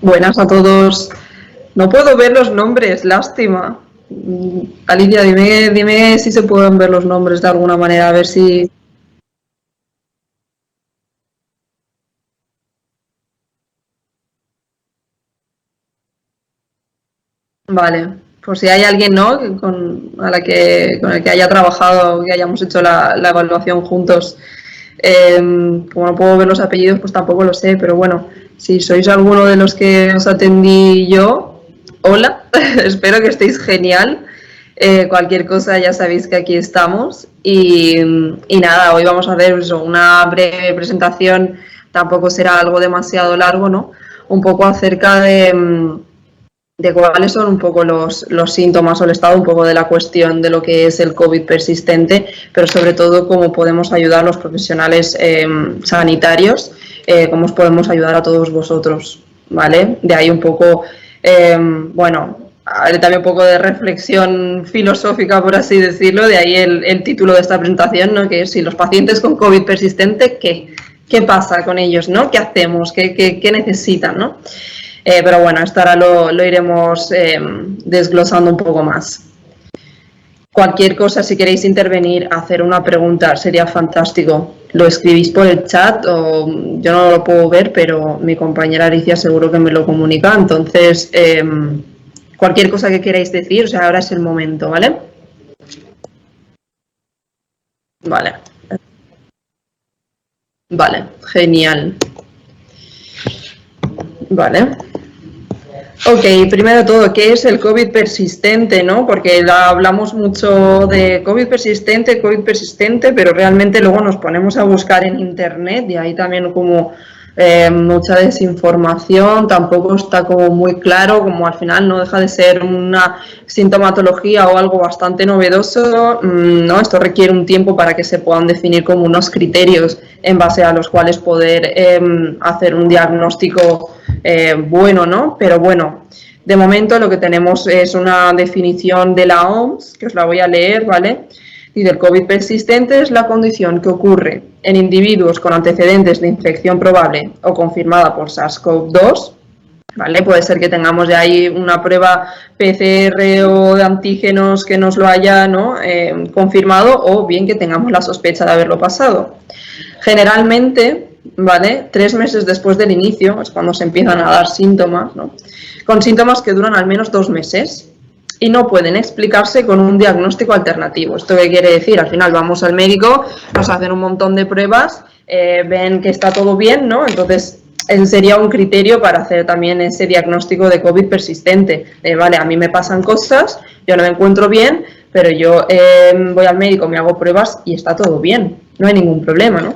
Buenas a todos. No puedo ver los nombres, lástima. Alicia, dime si se pueden ver los nombres de alguna manera, a ver si... Vale, por si hay alguien, ¿no? Con el que haya trabajado, que hayamos hecho la evaluación juntos. Como no puedo ver los apellidos, pues tampoco lo sé, pero bueno, si sois alguno de los que os atendí yo, hola, espero que estéis genial. Cualquier cosa ya sabéis que aquí estamos y nada, hoy vamos a hacer una breve presentación, tampoco será algo demasiado largo, ¿no? Un poco acerca de cuáles son un poco los síntomas o el estado un poco de la cuestión de lo que es el COVID persistente, pero sobre todo cómo podemos ayudar a los profesionales sanitarios, cómo os podemos ayudar a todos vosotros, ¿vale? De ahí un poco, bueno, también un poco de reflexión filosófica, por así decirlo, de ahí el título de esta presentación, ¿no? Que es si los pacientes con COVID persistente, ¿qué pasa con ellos, ¿no? ¿Qué hacemos? ¿Qué necesitan, ¿no? Pero bueno, esto ahora lo iremos desglosando un poco más. Cualquier cosa, si queréis intervenir, hacer una pregunta, sería fantástico. Lo escribís por el chat o yo no lo puedo ver, pero mi compañera Alicia seguro que me lo comunica. Entonces, cualquier cosa que queráis decir, o sea, ahora es el momento, ¿vale? Vale. Vale, genial. Vale. Ok, primero de todo, ¿qué es el COVID persistente, no? Porque hablamos mucho de COVID persistente, pero realmente luego nos ponemos a buscar en internet y ahí también como mucha desinformación, tampoco está como muy claro, como al final no deja de ser una sintomatología o algo bastante novedoso, ¿no? Esto requiere un tiempo para que se puedan definir como unos criterios en base a los cuales poder hacer un diagnóstico bueno, ¿no? Pero bueno, de momento lo que tenemos es una definición de la OMS, que os la voy a leer, ¿vale? Y el COVID persistente es la condición que ocurre en individuos con antecedentes de infección probable o confirmada por SARS-CoV-2, ¿vale? Puede ser que tengamos ya ahí una prueba PCR o de antígenos que nos lo haya, ¿no? Confirmado, o bien que tengamos la sospecha de haberlo pasado. Generalmente, ¿vale? 3 meses después del inicio es cuando se empiezan a dar síntomas, ¿no? Con síntomas que duran al menos 2 meses y no pueden explicarse con un diagnóstico alternativo. ¿Esto qué quiere decir? Al final vamos al médico, nos hacen un montón de pruebas, ven que está todo bien, ¿no? Entonces sería un criterio para hacer también ese diagnóstico de COVID persistente. Vale, a mí me pasan cosas, yo no me encuentro bien, pero yo voy al médico, me hago pruebas y está todo bien, no hay ningún problema, ¿no?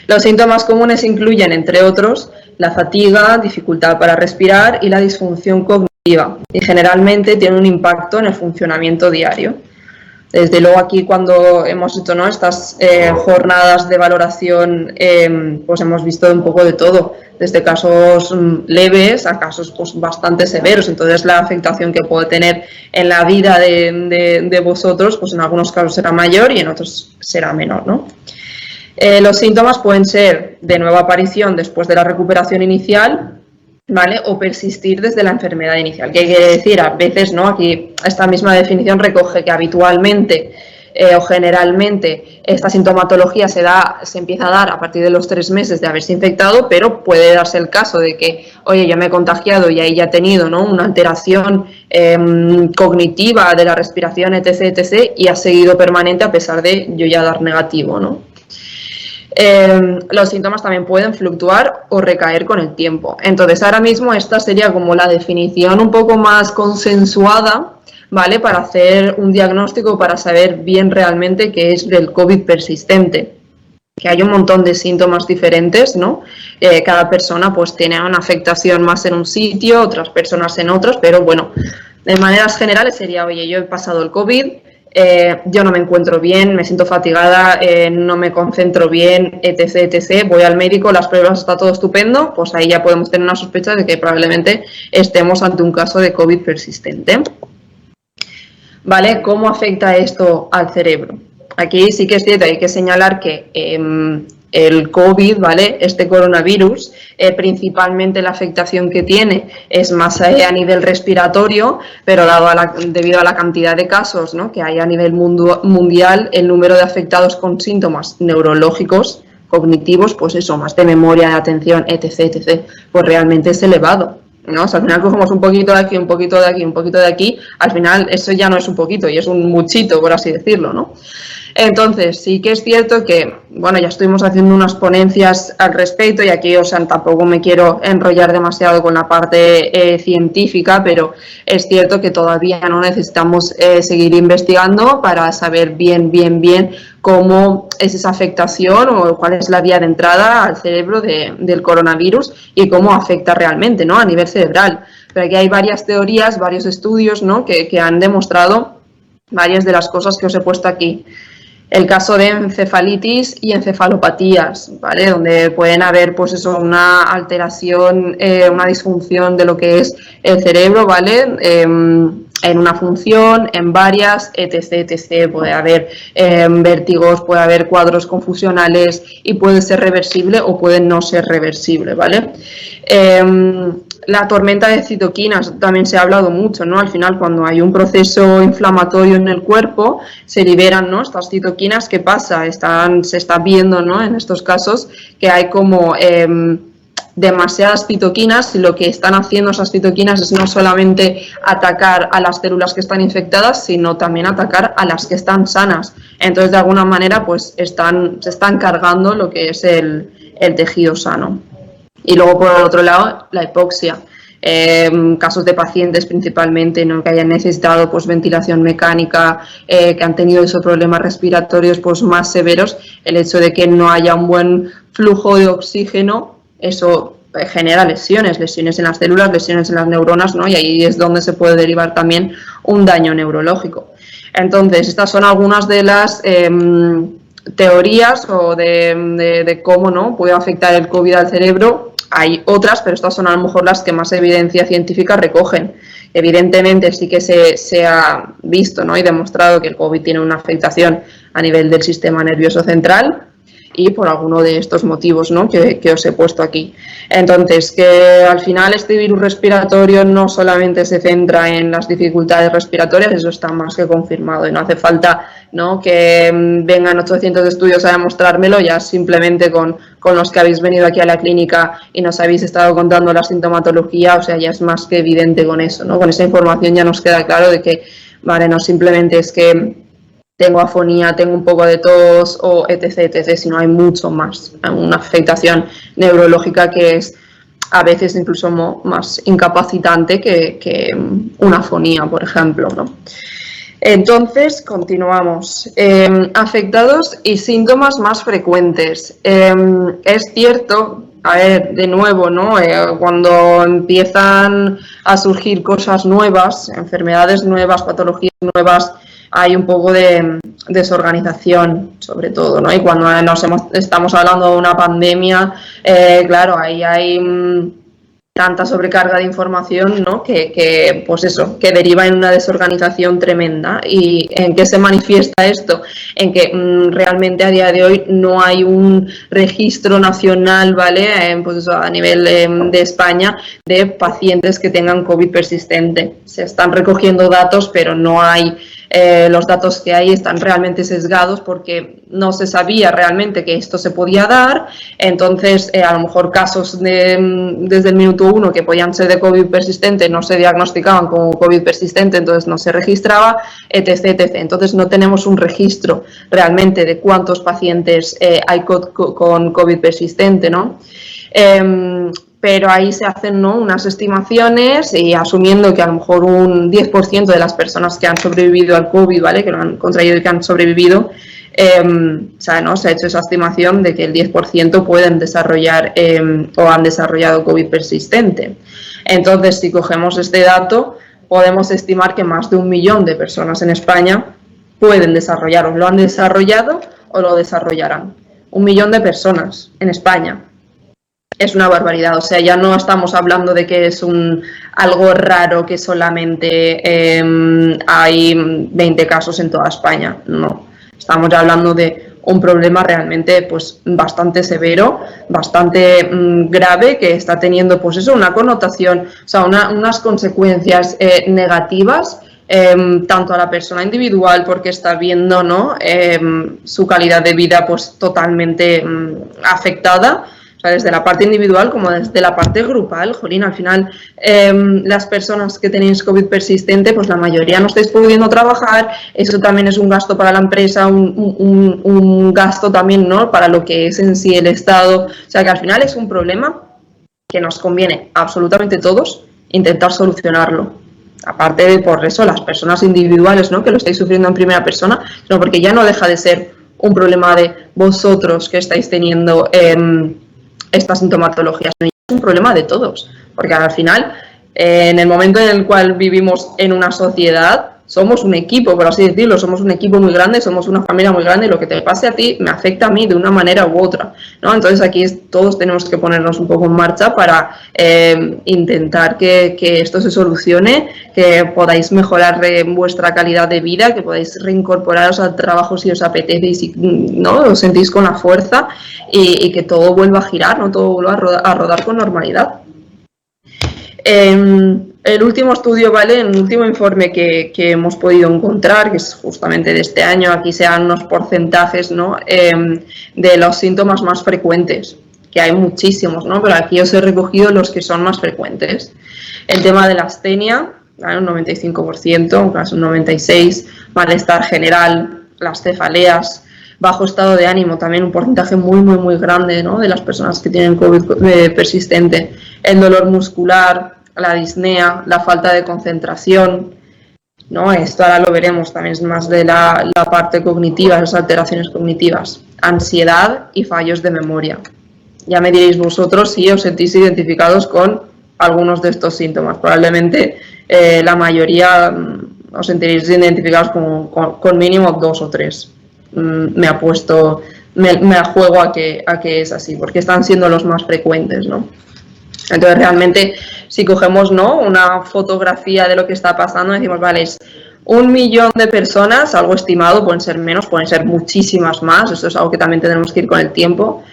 Los síntomas comunes incluyen, entre otros, la fatiga, dificultad para respirar y la disfunción cognitiva, y generalmente tienen un impacto en el funcionamiento diario. Desde luego aquí cuando hemos hecho, ¿no?, estas jornadas de valoración, pues hemos visto un poco de todo, desde casos leves a casos pues bastante severos. Entonces la afectación que puede tener en la vida de vosotros, pues en algunos casos será mayor y en otros será menor, ¿no? Los síntomas pueden ser de nueva aparición después de la recuperación inicial, ¿vale? O persistir desde la enfermedad inicial. ¿Qué quiere decir? A veces, ¿no? Aquí esta misma definición recoge que habitualmente o generalmente esta sintomatología se empieza a dar a partir de los 3 meses de haberse infectado, pero puede darse el caso de que, oye, yo me he contagiado y ahí ya he tenido, ¿no?, una alteración cognitiva de la respiración, etc., etc., y ha seguido permanente a pesar de yo ya dar negativo, ¿no? Los síntomas también pueden fluctuar o recaer con el tiempo. Entonces, ahora mismo esta sería como la definición un poco más consensuada, ¿vale?, para hacer un diagnóstico, para saber bien realmente qué es el COVID persistente. Que hay un montón de síntomas diferentes, ¿no? Cada persona pues tiene una afectación más en un sitio, otras personas en otros, pero bueno, de maneras generales sería, oye, yo he pasado el COVID, yo no me encuentro bien, me siento fatigada, no me concentro bien, etc., etc., voy al médico, las pruebas está todo estupendo, pues ahí ya podemos tener una sospecha de que probablemente estemos ante un caso de COVID persistente. ¿Vale? ¿Cómo afecta esto al cerebro? Aquí sí que es cierto, hay que señalar que el COVID, ¿vale? Este coronavirus, principalmente la afectación que tiene es más a nivel respiratorio, pero debido a la cantidad de casos, ¿no?, que hay a nivel mundial, el número de afectados con síntomas neurológicos, cognitivos, pues eso, más de memoria, de atención, etc., pues realmente es elevado, ¿no? O sea, al final cogemos un poquito de aquí, un poquito de aquí, un poquito de aquí, al final eso ya no es un poquito, y es un muchito, por así decirlo, ¿no? Entonces, sí que es cierto que, bueno, ya estuvimos haciendo unas ponencias al respecto y aquí, o sea, tampoco me quiero enrollar demasiado con la parte científica, pero es cierto que todavía no necesitamos seguir investigando para saber bien cómo es esa afectación o cuál es la vía de entrada al cerebro del coronavirus y cómo afecta realmente, ¿no?, a nivel cerebral. Pero aquí hay varias teorías, varios estudios, ¿no?, que han demostrado varias de las cosas que os he puesto aquí. El caso de encefalitis y encefalopatías, ¿vale?, donde pueden haber, pues eso, una alteración, una disfunción de lo que es el cerebro, ¿vale?, en una función, en varias, etc. Puede haber vértigos, puede haber cuadros confusionales y puede ser reversible o puede no ser reversible, ¿vale? La tormenta de citoquinas también se ha hablado mucho, ¿no? Al final, cuando hay un proceso inflamatorio en el cuerpo, se liberan, ¿no?, estas citoquinas. ¿Qué pasa? Se está viendo, ¿no?, en estos casos que hay como demasiadas citoquinas, y lo que están haciendo esas citoquinas es no solamente atacar a las células que están infectadas, sino también atacar a las que están sanas. Entonces, de alguna manera, pues se están cargando lo que es el tejido sano. Y luego, por el otro lado, la hipoxia. Casos de pacientes principalmente, ¿no?, que hayan necesitado, pues, ventilación mecánica, que han tenido esos problemas respiratorios, pues, más severos. El hecho de que no haya un buen flujo de oxígeno, eso genera lesiones en las células, lesiones en las neuronas, ¿no?, y ahí es donde se puede derivar también un daño neurológico. Entonces, estas son algunas de las teorías o de cómo, ¿no?, puede afectar el COVID al cerebro. Hay otras, pero estas son a lo mejor las que más evidencia científica recogen. Evidentemente sí que se ha visto, ¿no?, y demostrado que el COVID tiene una afectación a nivel del sistema nervioso central y por alguno de estos motivos, ¿no?, que os he puesto aquí. Entonces, que al final este virus respiratorio no solamente se centra en las dificultades respiratorias, eso está más que confirmado y no hace falta, ¿no?, que vengan 800 estudios a demostrármelo. Ya simplemente con los que habéis venido aquí a la clínica y nos habéis estado contando la sintomatología, o sea, ya es más que evidente con eso, ¿no? Con esa información ya nos queda claro de que, vale, no simplemente es que tengo afonía, tengo un poco de tos o etc., sino hay mucho más, una afectación neurológica que es a veces incluso más incapacitante que una afonía, por ejemplo, ¿no? Entonces, continuamos. Afectados y síntomas más frecuentes. Es cierto, a ver, de nuevo, ¿no?, cuando empiezan a surgir cosas nuevas, enfermedades nuevas, patologías nuevas, hay un poco de desorganización, sobre todo, ¿no? Y cuando estamos hablando de una pandemia, claro, ahí hay tanta sobrecarga de información, ¿no?, que pues eso, que deriva en una desorganización tremenda. ¿Y en qué se manifiesta esto? En que realmente a día de hoy no hay un registro nacional, ¿vale?, pues eso, a nivel de España, de pacientes que tengan COVID persistente. Se están recogiendo datos, pero no hay los datos que hay están realmente sesgados porque no se sabía realmente que esto se podía dar. Entonces, a lo mejor casos desde el minuto 1 que podían ser de COVID persistente no se diagnosticaban como COVID persistente, entonces no se registraba, etc. Entonces, no tenemos un registro realmente de cuántos pacientes hay con COVID persistente, ¿no? Pero ahí se hacen, ¿no?, unas estimaciones y asumiendo que a lo mejor un 10% de las personas que han sobrevivido al COVID, ¿vale?, que lo han contraído y que han sobrevivido, o sea, ¿no?, se ha hecho esa estimación de que el 10% pueden desarrollar o han desarrollado COVID persistente. Entonces, si cogemos este dato, podemos estimar que más de 1 millón de personas en España pueden desarrollar, o lo han desarrollado o lo desarrollarán. 1 millón de personas en España. Es una barbaridad, o sea, ya no estamos hablando de que es algo raro que solamente hay 20 casos en toda España, no. Estamos hablando de un problema realmente pues bastante severo, bastante grave, que está teniendo pues eso, una connotación, o sea, unas consecuencias negativas, tanto a la persona individual, porque está viendo, ¿no? Su calidad de vida pues totalmente afectada, o sea, desde la parte individual como desde la parte grupal. Jolín, al final las personas que tenéis COVID persistente, pues la mayoría no estáis pudiendo trabajar, eso también es un gasto para la empresa, un gasto también, ¿no? Para lo que es en sí el Estado, o sea que al final es un problema que nos conviene absolutamente todos intentar solucionarlo. Aparte de por eso las personas individuales, ¿no? Que lo estáis sufriendo en primera persona, sino porque ya no deja de ser un problema de vosotros que estáis teniendo esta sintomatología, sino es un problema de todos, porque al final, en el momento en el cual vivimos en una sociedad, somos un equipo, por así decirlo, somos un equipo muy grande, somos una familia muy grande, y lo que te pase a ti me afecta a mí de una manera u otra, ¿no? Entonces aquí todos tenemos que ponernos un poco en marcha para intentar que esto se solucione, que podáis mejorar vuestra calidad de vida, que podáis reincorporaros al trabajo si os apetece y si no os sentís con la fuerza, y que todo vuelva a girar, ¿no? Todo vuelva a rodar con normalidad. El último estudio, ¿vale? El último informe que hemos podido encontrar, que es justamente de este año, aquí se dan unos porcentajes, ¿no? De los síntomas más frecuentes, que hay muchísimos, ¿no? Pero aquí os he recogido los que son más frecuentes. El tema de la astenia, ¿vale? Un 95%, casi un 96%, malestar general, las cefaleas, bajo estado de ánimo, también un porcentaje muy grande, ¿no? De las personas que tienen COVID persistente, el dolor muscular, la disnea, la falta de concentración, ¿no? Esto ahora lo veremos, también es más de la parte cognitiva, las alteraciones cognitivas, ansiedad y fallos de memoria. Ya me diréis vosotros si os sentís identificados con algunos de estos síntomas. Probablemente la mayoría os sentiréis identificados con mínimo 2 o 3. Me juego a que es así, porque están siendo los más frecuentes, ¿no? Entonces realmente si cogemos, ¿no? Una fotografía de lo que está pasando, decimos, vale, es 1 millón de personas, algo estimado, pueden ser menos, pueden ser muchísimas más, esto es algo que también tenemos que ir con el tiempo.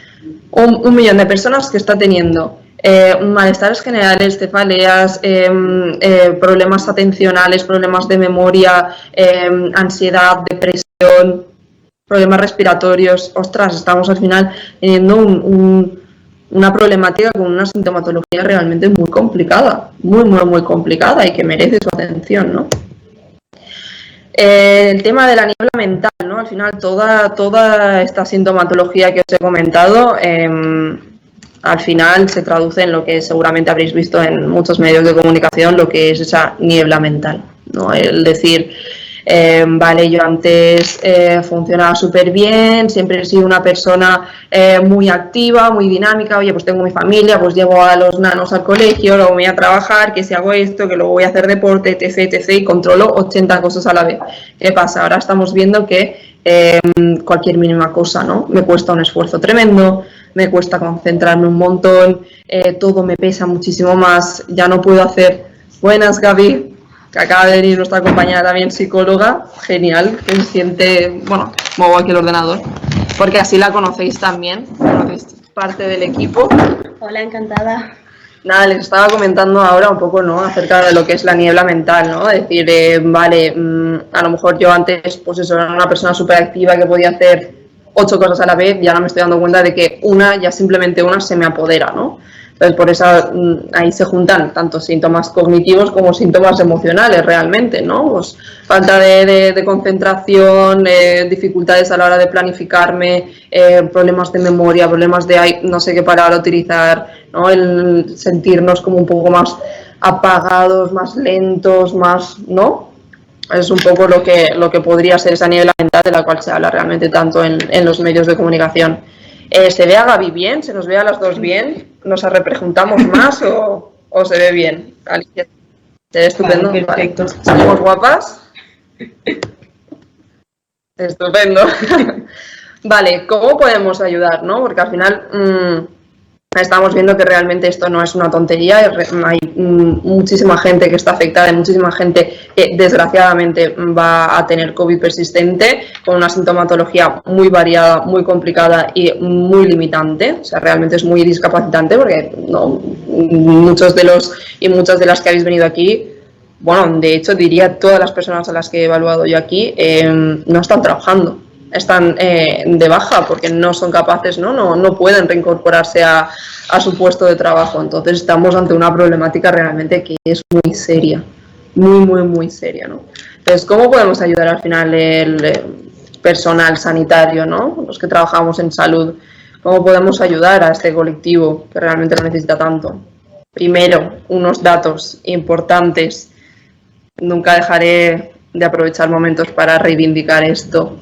1 millón de personas que está teniendo malestares generales, cefaleas, problemas atencionales, problemas de memoria, ansiedad, depresión, problemas respiratorios. Ostras, estamos al final teniendo una problemática con una sintomatología realmente muy complicada, muy complicada y que merece su atención, ¿no? El tema de la niebla mental, ¿no? Al final toda esta sintomatología que os he comentado al final se traduce en lo que seguramente habréis visto en muchos medios de comunicación, lo que es esa niebla mental, ¿no? El decir, vale, yo antes funcionaba súper bien, siempre he sido una persona muy activa, muy dinámica, oye, pues tengo mi familia, pues llevo a los nanos al colegio, luego voy a trabajar, que si hago esto, que luego voy a hacer deporte, etc, y controlo 80 cosas a la vez. ¿Qué pasa? Ahora estamos viendo que cualquier mínima cosa, ¿no? Me cuesta un esfuerzo tremendo, me cuesta concentrarme un montón, todo me pesa muchísimo más, ya no puedo hacer... Buenas, Gaby, que acaba de venir nuestra compañera también psicóloga, genial, que se siente, bueno, muevo aquí el ordenador, porque así la conocéis también, conocéis parte del equipo. Hola, encantada. Nada, les estaba comentando ahora un poco, ¿no? Acerca de lo que es la niebla mental, ¿no? Decir, vale, a lo mejor yo antes, pues eso, era una persona súper activa que podía hacer 8 cosas a la vez, y ahora me estoy dando cuenta de que simplemente una se me apodera, ¿no? Entonces, por eso ahí se juntan tanto síntomas cognitivos como síntomas emocionales realmente, ¿no? Pues falta de concentración, dificultades a la hora de planificarme, problemas de memoria, problemas de no sé qué palabra utilizar, ¿no? El sentirnos como un poco más apagados, más lentos, más, ¿no? Es un poco lo que podría ser esa niebla mental de la cual se habla realmente tanto en los medios de comunicación. ¿Se ve a Gaby bien? ¿Se nos ve a las dos bien? ¿Nos reprejuntamos más o se ve bien? Alicia, se ve estupendo. Vale, perfecto. Vale. ¿Somos guapas? Estupendo. Vale, ¿cómo podemos ayudar, no? Porque al final estamos viendo que realmente esto no es una tontería, hay muchísima gente que está afectada, hay muchísima gente que desgraciadamente va a tener COVID persistente con una sintomatología muy variada, muy complicada y muy limitante, o sea, realmente es muy discapacitante porque muchas de las que habéis venido aquí, bueno, de hecho diría todas las personas a las que he evaluado yo aquí no están trabajando. Están de baja porque no son capaces, no pueden reincorporarse a su puesto de trabajo. Entonces estamos ante una problemática realmente que es muy seria, muy seria, ¿no? Entonces, ¿cómo podemos ayudar al final el personal sanitario, ¿no? Los que trabajamos en salud? ¿Cómo podemos ayudar a este colectivo que realmente lo necesita tanto? Primero, unos datos importantes. Nunca dejaré de aprovechar momentos para reivindicar esto.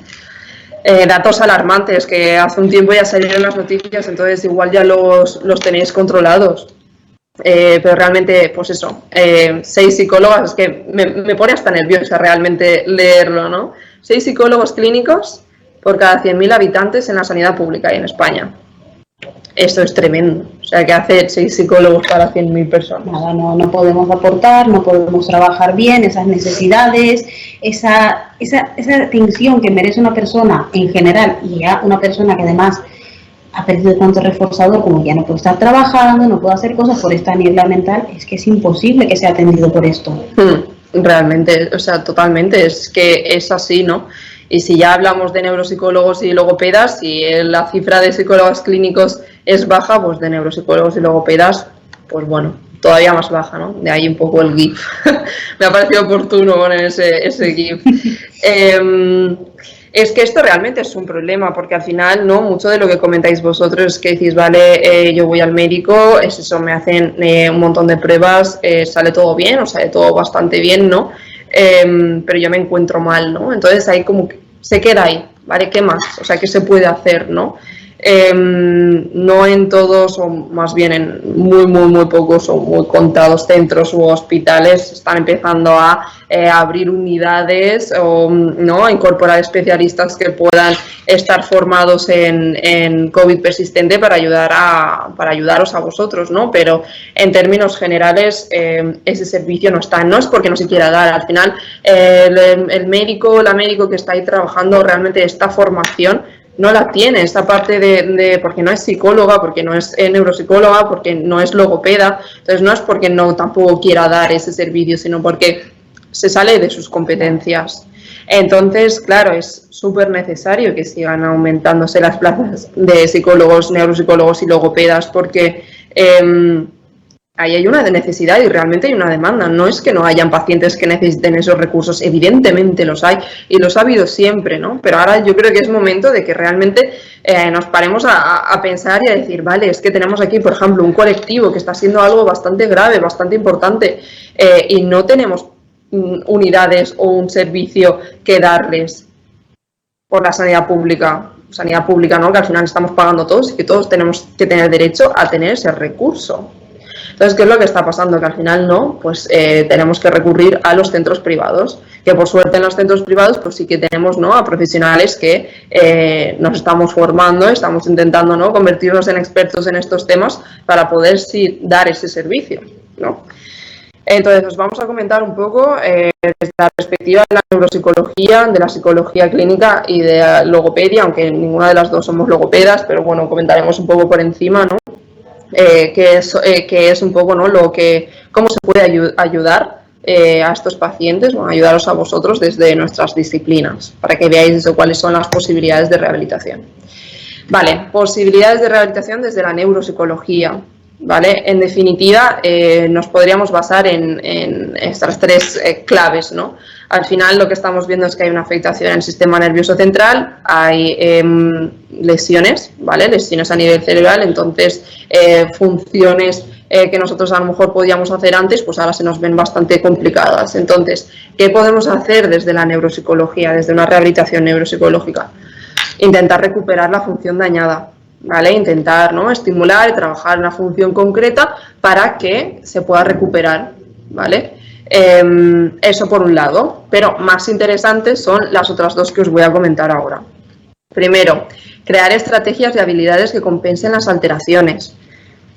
Datos alarmantes que hace un tiempo ya salieron en las noticias, entonces igual ya los tenéis controlados. Pero realmente, pues eso, 6 psicólogas, es que me pone hasta nerviosa realmente leerlo, ¿no? 6 psicólogos clínicos por cada 100.000 habitantes en la sanidad pública y en España. Esto es tremendo. O sea, que hace 6 psicólogos para 100.000 personas. Nada, no podemos aportar, no podemos trabajar bien esas necesidades, esa atención que merece una persona en general y ya una persona que además ha perdido tanto reforzador como ya no puede estar trabajando, no puede hacer cosas por esta niebla mental, es que es imposible que sea atendido por esto. Realmente, o sea, totalmente, es que es así, ¿no? Y si ya hablamos de neuropsicólogos y logopedas, y la cifra de psicólogos clínicos es baja, pues de neuropsicólogos y logopedas, pues bueno, todavía más baja, ¿no? De ahí un poco el GIF. Me ha parecido oportuno poner ese GIF. Es que esto realmente es un problema, porque al final, ¿no? Mucho de lo que comentáis vosotros es que decís, vale, yo voy al médico, es eso, me hacen un montón de pruebas, sale todo bien, o sale todo bastante bien, ¿no? Pero yo me encuentro mal, ¿no? Entonces ahí como que se queda ahí, ¿vale? ¿Qué más? O sea, ¿qué se puede hacer, no? No en todos, o más bien en muy pocos o muy contados centros u hospitales están empezando a abrir unidades o no a incorporar especialistas que puedan estar formados en COVID persistente para ayudaros a vosotros, ¿no? Pero en términos generales ese servicio no está, no es porque no se quiera dar, al final el médico o la médico que está ahí trabajando realmente esta formación no la tiene, esta parte de porque no es psicóloga, porque no es neuropsicóloga, porque no es logopeda, entonces no es porque no tampoco quiera dar ese servicio, sino porque se sale de sus competencias. Entonces, claro, es súper necesario que sigan aumentándose las plazas de psicólogos, neuropsicólogos y logopedas, porque ahí hay una necesidad y realmente hay una demanda. No es que no hayan pacientes que necesiten esos recursos, evidentemente los hay y los ha habido siempre, ¿no? Pero ahora yo creo que es momento de que realmente nos paremos a pensar y a decir, vale, es que tenemos aquí, por ejemplo, un colectivo que está haciendo algo bastante grave, bastante importante y no tenemos unidades o un servicio que darles por la sanidad pública, ¿no? Que al final estamos pagando todos y que todos tenemos que tener derecho a tener ese recurso. Entonces, ¿qué es lo que está pasando? Que al final no, pues tenemos que recurrir a los centros privados, que por suerte en los centros privados pues sí que tenemos, ¿no?, a profesionales que nos estamos formando, estamos intentando, ¿no?, convertirnos en expertos en estos temas para poder sí dar ese servicio, ¿no? Entonces, os vamos a comentar un poco desde la perspectiva de la neuropsicología, de la psicología clínica y de la logopedia, aunque ninguna de las dos somos logopedas, pero bueno, comentaremos un poco por encima, ¿no? Que es un poco, ¿no?, cómo se puede ayudar a estos pacientes, bueno, ayudaros a vosotros desde nuestras disciplinas, para que veáis cuáles son las posibilidades de rehabilitación. Vale, posibilidades de rehabilitación desde la neuropsicología. ¿Vale? En definitiva, nos podríamos basar en estas 3 claves, ¿no? Al final lo que estamos viendo es que hay una afectación en el sistema nervioso central, hay lesiones, ¿vale? Lesiones a nivel cerebral, entonces funciones que nosotros a lo mejor podíamos hacer antes, pues ahora se nos ven bastante complicadas. Entonces, ¿qué podemos hacer desde la neuropsicología, desde una rehabilitación neuropsicológica? Intentar recuperar la función dañada. ¿Vale? Intentar, ¿no?, estimular y trabajar una función concreta para que se pueda recuperar, ¿vale? Eso por un lado, pero más interesantes son las otras 2 que os voy a comentar ahora. Primero, crear estrategias y habilidades que compensen las alteraciones.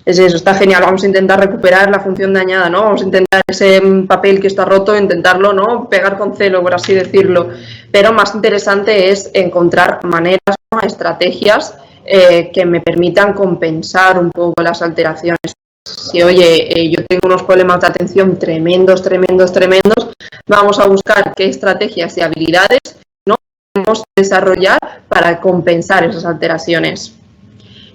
es eso, está genial, vamos a intentar recuperar la función dañada, ¿no? Vamos a intentar ese papel que está roto, intentarlo, ¿no? Pegar con celo, por así decirlo. Pero más interesante es encontrar maneras, ¿no? Estrategias que me permitan compensar un poco las alteraciones. Si, oye, yo tengo unos problemas de atención tremendos, vamos a buscar qué estrategias y habilidades, ¿no? Podemos desarrollar para compensar esas alteraciones.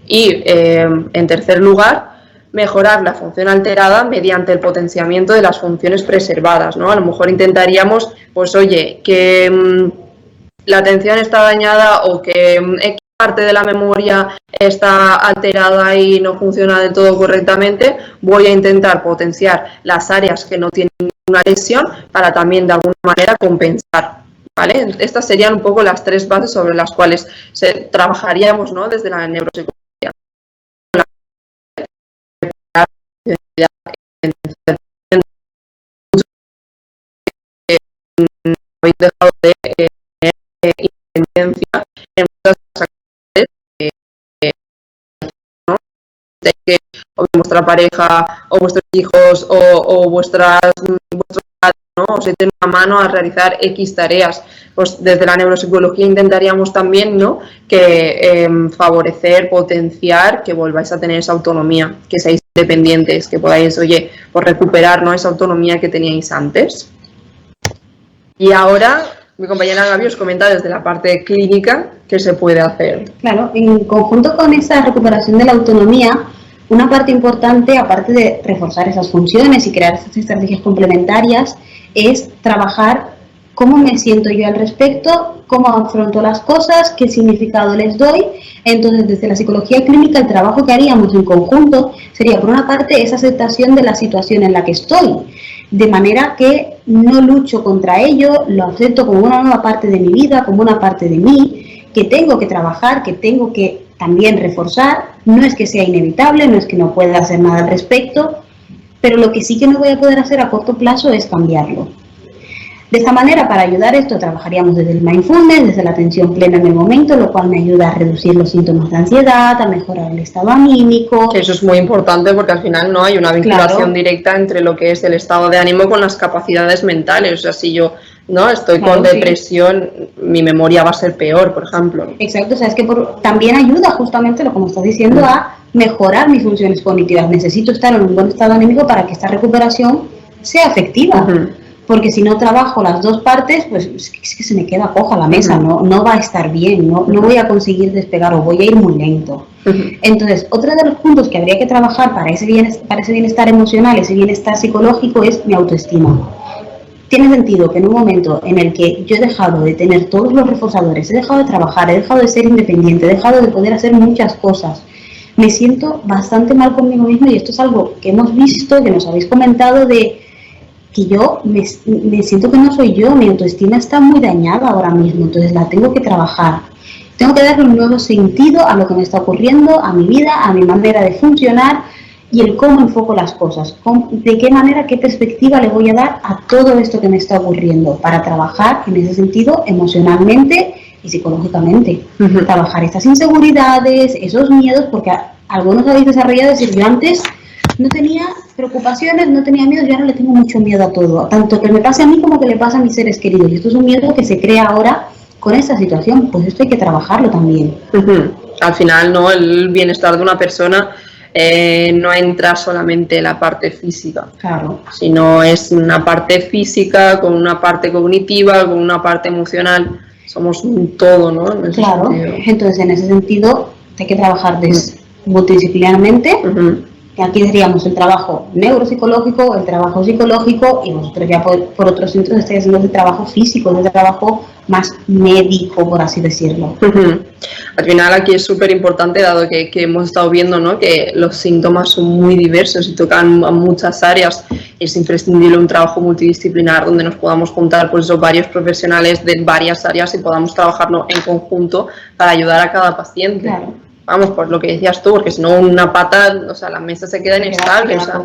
Y, en tercer lugar, mejorar la función alterada mediante el potenciamiento de las funciones preservadas, ¿no? A lo mejor intentaríamos, pues oye, que la atención está dañada o que X parte de la memoria está alterada y no funciona del todo correctamente, voy a intentar potenciar las áreas que no tienen ninguna lesión para también de alguna manera compensar. ¿Vale? Estas serían un poco las tres bases sobre las cuales trabajaríamos, ¿no? Desde la neuropsicología. Habéis dejado de tener independencia en muchas actividades, ¿no? De que o vuestra pareja o vuestros hijos o vuestros padres, ¿no? Os echen una mano a realizar X tareas. Pues desde la neuropsicología intentaríamos también, ¿no? Que favorecer, potenciar, que volváis a tener esa autonomía, que seáis independientes, que podáis, oye, pues recuperar, ¿no? Esa autonomía que teníais antes. Y ahora mi compañera Gaby os comenta desde la parte clínica qué se puede hacer. Claro, en conjunto con esa recuperación de la autonomía, una parte importante, aparte de reforzar esas funciones y crear esas estrategias complementarias, es trabajar cómo me siento yo al respecto, cómo afronto las cosas, qué significado les doy. Entonces, desde la psicología clínica, el trabajo que haríamos en conjunto sería, por una parte, esa aceptación de la situación en la que estoy, de manera que no lucho contra ello, lo acepto como una nueva parte de mi vida, como una parte de mí, que tengo que trabajar, que tengo que también reforzar. No es que sea inevitable, no es que no pueda hacer nada al respecto, pero lo que sí que no voy a poder hacer a corto plazo es cambiarlo. De esta manera, para ayudar a esto, trabajaríamos desde el mindfulness, desde la atención plena en el momento, lo cual me ayuda a reducir los síntomas de ansiedad, a mejorar el estado anímico. Eso es muy importante porque al final no hay una vinculación directa entre lo que es el estado de ánimo con las capacidades mentales. O sea, si yo no estoy con depresión, mi memoria va a ser peor, por ejemplo. Exacto, o sea, es que también ayuda justamente, lo como estás diciendo, a mejorar mis funciones cognitivas. Necesito estar en un buen estado anímico para que esta recuperación sea efectiva. Porque si no trabajo las dos partes, pues es que se me queda coja la mesa, no va a estar bien, no voy a conseguir despegar o voy a ir muy lento. Entonces, otro de los puntos que habría que trabajar para ese bienestar emocional, ese bienestar psicológico, es mi autoestima. Tiene sentido que en un momento en el que yo he dejado de tener todos los reforzadores, he dejado de trabajar, he dejado de ser independiente, he dejado de poder hacer muchas cosas, me siento bastante mal conmigo mismo, y esto es algo que hemos visto, que nos habéis comentado, de que yo me siento que no soy yo, mi autoestima está muy dañada ahora mismo, entonces la tengo que trabajar. Tengo que darle un nuevo sentido a lo que me está ocurriendo, a mi vida, a mi manera de funcionar y el cómo enfoco las cosas, de qué manera, qué perspectiva le voy a dar a todo esto que me está ocurriendo para trabajar en ese sentido emocionalmente y psicológicamente. Trabajar estas inseguridades, esos miedos, porque algunos habéis desarrollado, decir, yo antes no tenía preocupaciones, no tenía miedo, yo ahora le tengo mucho miedo a todo, tanto que me pase a mí como que le pasa a mis seres queridos, y esto es un miedo que se crea ahora con esta situación, pues esto hay que trabajarlo también. Al final, ¿no? El bienestar de una persona no entra solamente en la parte física, claro, sino es una parte física con una parte cognitiva, con una parte emocional, somos un todo, ¿no? En ese sentido. Entonces en ese sentido hay que trabajar multidisciplinarmente. Aquí diríamos el trabajo neuropsicológico, el trabajo psicológico, y vosotros ya por otros centros estáis haciendo el trabajo físico, el trabajo más médico, por así decirlo. Al final aquí es súper importante, dado que hemos estado viendo, ¿no? Que los síntomas son muy diversos y tocan a muchas áreas. Es imprescindible un trabajo multidisciplinar donde nos podamos juntar, pues, varios profesionales de varias áreas y podamos trabajarlo en conjunto para ayudar a cada paciente. Claro. Vamos, pues lo que decías tú, porque si no una pata, o sea, la mesa se queda inestable. O sea.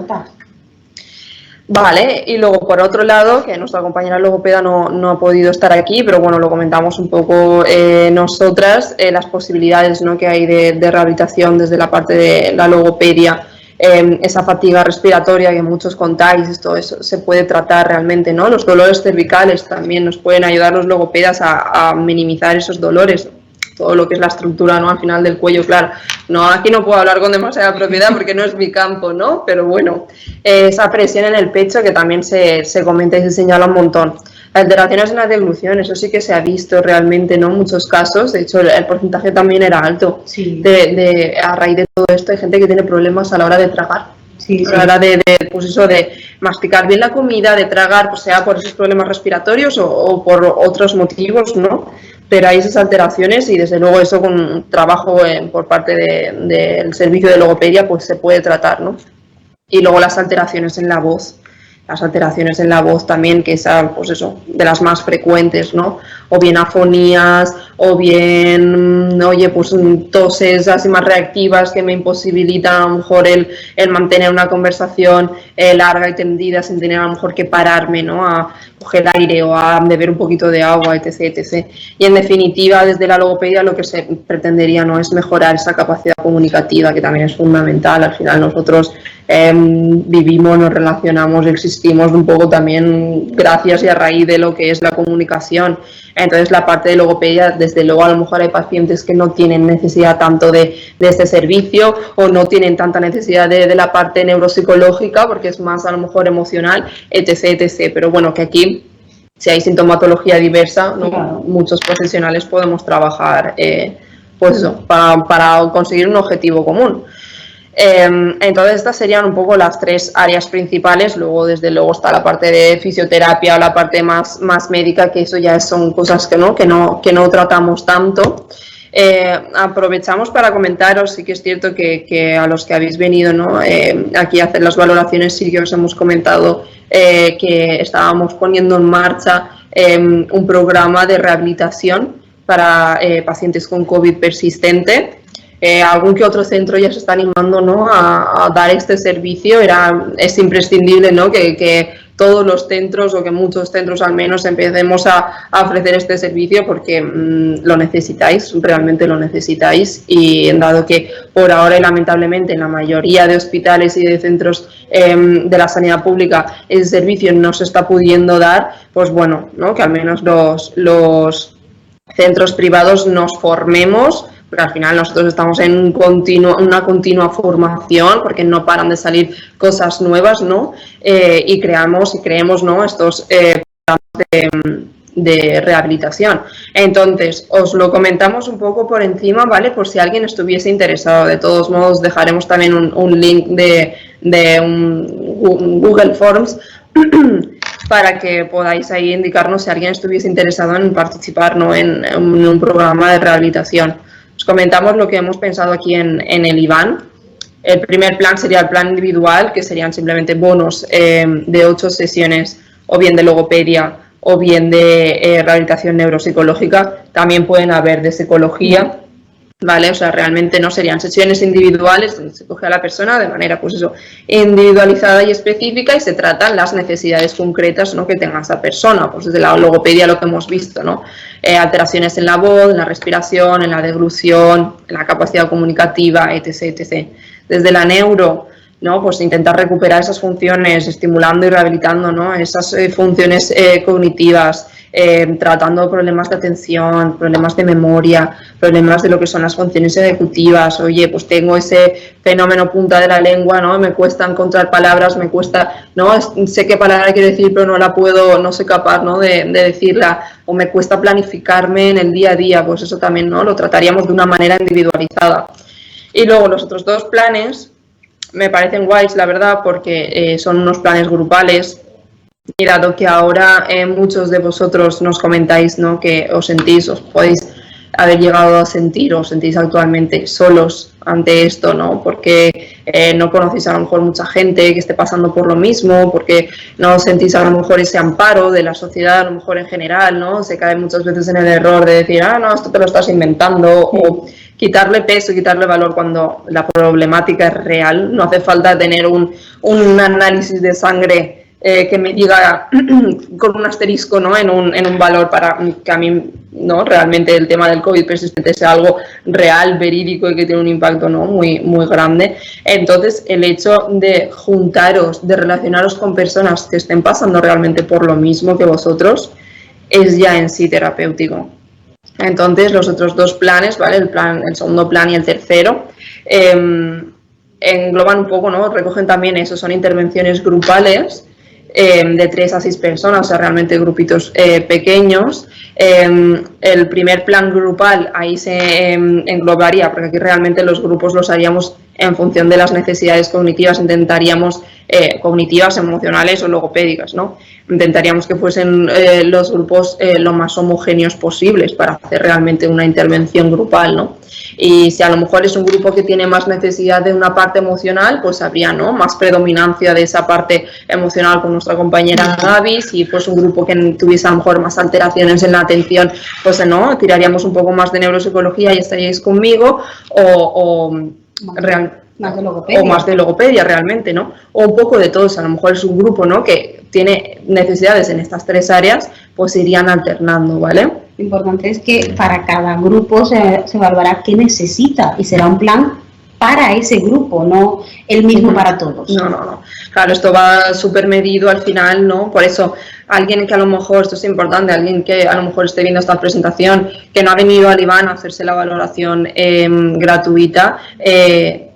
Vale, y luego por otro lado, que nuestra compañera logopeda no ha podido estar aquí, pero bueno, lo comentamos un poco nosotras, las posibilidades, ¿no? Que hay de rehabilitación desde la parte de la logopedia, esa fatiga respiratoria que muchos contáis, todo eso se puede tratar realmente, ¿no? Los dolores cervicales también nos pueden ayudar los logopedas a minimizar esos dolores. Todo lo que es la estructura, ¿no? Al final del cuello, claro. No, aquí no puedo hablar con demasiada propiedad porque no es mi campo, ¿no? Pero bueno, esa presión en el pecho que también se comenta y se señala un montón. Alteraciones en la deglución, eso sí que se ha visto realmente, ¿no? En muchos casos, de hecho el porcentaje también era alto. Sí. A raíz de todo esto hay gente que tiene problemas a la hora de tragar. Sí, a la hora pues eso, de masticar bien la comida, de tragar, pues sea por esos problemas respiratorios o por otros motivos, ¿no? Pero hay esas alteraciones y desde luego eso con trabajo por parte del servicio de logopedia pues se puede tratar, ¿no? Y luego las alteraciones en la voz. Las alteraciones en la voz también, que es, pues eso, de las más frecuentes, ¿no? O bien afonías, o bien, oye, pues toses así más reactivas que me imposibilitan a lo mejor el mantener una conversación larga y tendida sin tener a lo mejor que pararme, ¿no? A coger aire o a beber un poquito de agua, etc, etc. Y en definitiva, desde la logopedia lo que se pretendería, ¿no? Es mejorar esa capacidad comunicativa, que también es fundamental. Al final nosotros vivimos, nos relacionamos, existimos un poco también gracias y a raíz de lo que es la comunicación. Entonces la parte de logopedia, desde luego a lo mejor hay pacientes que no tienen necesidad tanto de este servicio o no tienen tanta necesidad de la parte neuropsicológica porque es más a lo mejor emocional, etc, etc. Pero bueno, que aquí si hay sintomatología diversa, ¿no? Claro. Muchos profesionales podemos trabajar pues eso, para conseguir un objetivo común. Entonces estas serían un poco las tres áreas principales. Luego desde luego está la parte de fisioterapia o la parte más médica, que eso ya son cosas que no tratamos tanto. Aprovechamos para comentaros, sí que es cierto que a los que habéis venido, ¿no? Aquí a hacer las valoraciones, sí que os hemos comentado que estábamos poniendo en marcha un programa de rehabilitación para pacientes con COVID persistente. Algún que otro centro ya se está animando, ¿no? a dar este servicio. Es imprescindible, ¿no? que todos los centros, o que muchos centros al menos, empecemos a ofrecer este servicio porque lo necesitáis, realmente lo necesitáis, y dado que por ahora y lamentablemente en la mayoría de hospitales y de centros de la sanidad pública ese servicio no se está pudiendo dar, pues bueno, ¿no? Que al menos los centros privados nos formemos, porque al final nosotros estamos en una continua formación, porque no paran de salir cosas nuevas, ¿no? Y creemos, ¿no? Estos programas de rehabilitación. Entonces, os lo comentamos un poco por encima, ¿vale? Por si alguien estuviese interesado. De todos modos, dejaremos también un link de un Google Forms para que podáis ahí indicarnos si alguien estuviese interesado en participar, ¿no? en un programa de rehabilitación. Os comentamos lo que hemos pensado aquí en el IBAN. El primer plan sería el plan individual, que serían simplemente bonos de 8 sesiones, o bien de logopedia, o bien de rehabilitación neuropsicológica. También pueden haber de psicología, ¿vale? O sea, realmente no serían sesiones individuales donde se coge a la persona de manera, pues eso, individualizada y específica, y se tratan las necesidades concretas, ¿no? que tenga esa persona. Pues desde la logopedia lo que hemos visto, ¿no? Alteraciones en la voz, en la respiración, en la deglución, en la capacidad comunicativa, etc, etc. Desde la neuro, ¿no? Pues intentar recuperar esas funciones, estimulando y rehabilitando, ¿no? Esas funciones cognitivas, tratando problemas de atención, problemas de memoria, problemas de lo que son las funciones ejecutivas. Oye, pues tengo ese fenómeno punta de la lengua, ¿no? Me cuesta encontrar palabras, me cuesta, ¿no? Sé qué palabra quiero decir, pero no la puedo, no soy capaz, ¿no? de decirla, o me cuesta planificarme en el día a día. Pues eso también, ¿no? Lo trataríamos de una manera individualizada. Y luego los otros dos planes me parecen guays, la verdad, porque son unos planes grupales. Y dado que ahora muchos de vosotros nos comentáis, ¿no? que os podéis haber llegado a sentir, o os sentís actualmente solos ante esto, ¿no? Porque no conocéis a lo mejor mucha gente que esté pasando por lo mismo, porque no sentís a lo mejor ese amparo de la sociedad, a lo mejor en general, ¿no? Se cae muchas veces en el error de decir, no, esto te lo estás inventando, o quitarle peso, quitarle valor cuando la problemática es real. No hace falta tener un análisis de sangre que me diga con un asterisco, ¿no? en un valor para que a mí, ¿no? realmente el tema del COVID persistente sea algo real, verídico y que tiene un impacto, ¿no? muy, muy grande. Entonces, el hecho de juntaros, de relacionaros con personas que estén pasando realmente por lo mismo que vosotros, es ya en sí terapéutico. Entonces, los otros dos planes, ¿vale? El segundo plan y el tercero, engloban un poco, ¿no? Recogen también eso, son intervenciones grupales de 3 a 6 personas, o sea, realmente grupitos pequeños. El primer plan grupal ahí se englobaría, porque aquí realmente los grupos los haríamos en función de las necesidades cognitivas, intentaríamos cognitivas, emocionales o logopédicas, ¿no? Intentaríamos que fuesen los grupos lo más homogéneos posibles para hacer realmente una intervención grupal, ¿no? Y si a lo mejor es un grupo que tiene más necesidad de una parte emocional, pues habría, ¿no? más predominancia de esa parte emocional con nuestra compañera Gaby. Si pues un grupo que tuviese a lo mejor más alteraciones en la atención, pues no, tiraríamos un poco más de neuropsicología y estaríais conmigo, más de logopedia realmente, ¿no? O un poco de todos, a lo mejor es un grupo, ¿no? que tiene necesidades en estas 3 áreas, pues irían alternando, ¿vale? Lo importante es que para cada grupo se evaluará qué necesita y será un plan para ese grupo, no el mismo para todos. No. Claro, esto va súper medido al final, ¿no? Por eso, alguien que a lo mejor, esto es importante, alguien que a lo mejor esté viendo esta presentación, que no ha venido al IBAN a hacerse la valoración gratuita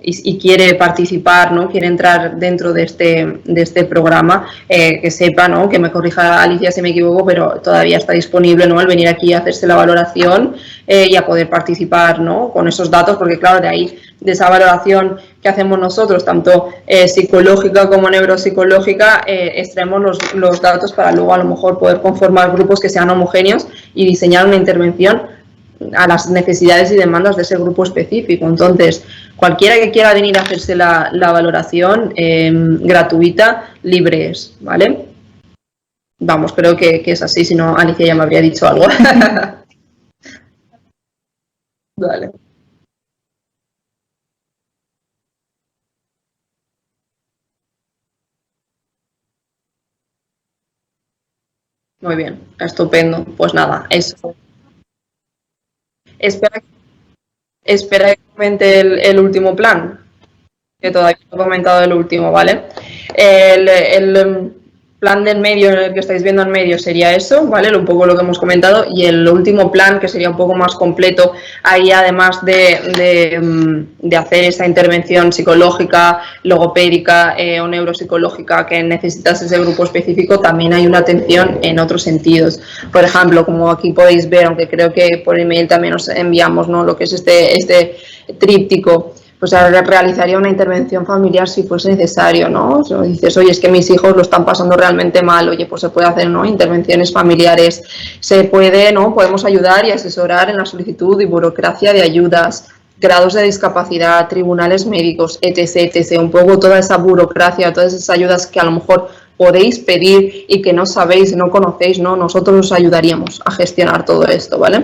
y quiere participar, ¿no? Quiere entrar dentro de este programa, que sepa, ¿no? Que me corrija Alicia si me equivoco, pero todavía está disponible, ¿no? El venir aquí a hacerse la valoración y a poder participar, ¿no? Con esos datos, porque claro, de esa valoración que hacemos nosotros, tanto psicológica como neuropsicológica, extraemos los datos para luego a lo mejor poder conformar grupos que sean homogéneos y diseñar una intervención a las necesidades y demandas de ese grupo específico. Entonces, cualquiera que quiera venir a hacerse la valoración gratuita, libre es, ¿vale? Vamos, creo que es así, si no Alicia ya me habría dicho algo. Vale. Muy bien, estupendo. Pues nada, eso. Espera que comente el último plan, que todavía no he comentado el último, ¿vale? El plan del medio, el que estáis viendo en medio, sería eso, ¿vale? Un poco lo que hemos comentado. Y el último plan, que sería un poco más completo, ahí además de hacer esa intervención psicológica, logopédica o neuropsicológica que necesitas ese grupo específico, también hay una atención en otros sentidos. Por ejemplo, como aquí podéis ver, aunque creo que por email también os enviamos, ¿no? Lo que es este tríptico, pues realizaría una intervención familiar si fuese necesario, ¿no? O sea, dices, oye, es que mis hijos lo están pasando realmente mal, oye, pues se puede hacer, ¿no? Intervenciones familiares, se puede, ¿no? Podemos ayudar y asesorar en la solicitud y burocracia de ayudas, grados de discapacidad, tribunales médicos, etc., etc., un poco toda esa burocracia, todas esas ayudas que a lo mejor podéis pedir y que no sabéis, no conocéis, ¿no? Nosotros os ayudaríamos a gestionar todo esto, ¿vale?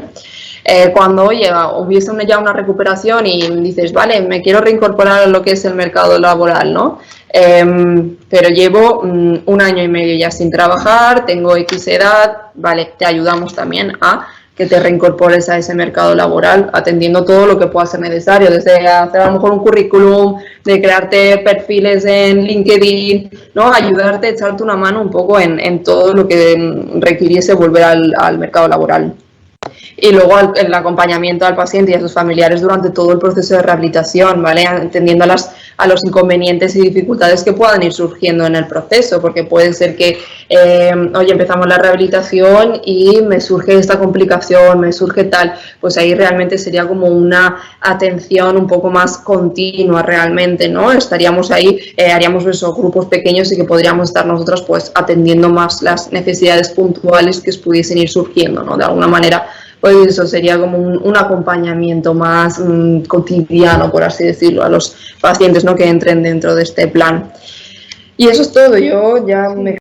Cuando hubiese ya una recuperación y dices, vale, me quiero reincorporar a lo que es el mercado laboral, ¿no? Pero llevo 1 año y medio ya sin trabajar, tengo X edad, vale, te ayudamos también a que te reincorpores a ese mercado laboral, atendiendo todo lo que pueda ser necesario, desde hacer a lo mejor un currículum, de crearte perfiles en LinkedIn, ¿no? Ayudarte, echarte una mano un poco en todo lo que requiriese volver al mercado laboral. Y luego el acompañamiento al paciente y a sus familiares durante todo el proceso de rehabilitación, ¿vale? Atendiendo a los inconvenientes y dificultades que puedan ir surgiendo en el proceso, porque puede ser que, oye, empezamos la rehabilitación y me surge esta complicación, me surge tal, pues ahí realmente sería como una atención un poco más continua realmente, ¿no? Estaríamos ahí, haríamos esos grupos pequeños y que podríamos estar nosotros pues atendiendo más las necesidades puntuales que pudiesen ir surgiendo, ¿no? De alguna manera, pues eso sería como un acompañamiento más cotidiano, por así decirlo, a los pacientes, ¿no? Que entren dentro de este plan. Y eso es todo, yo ya me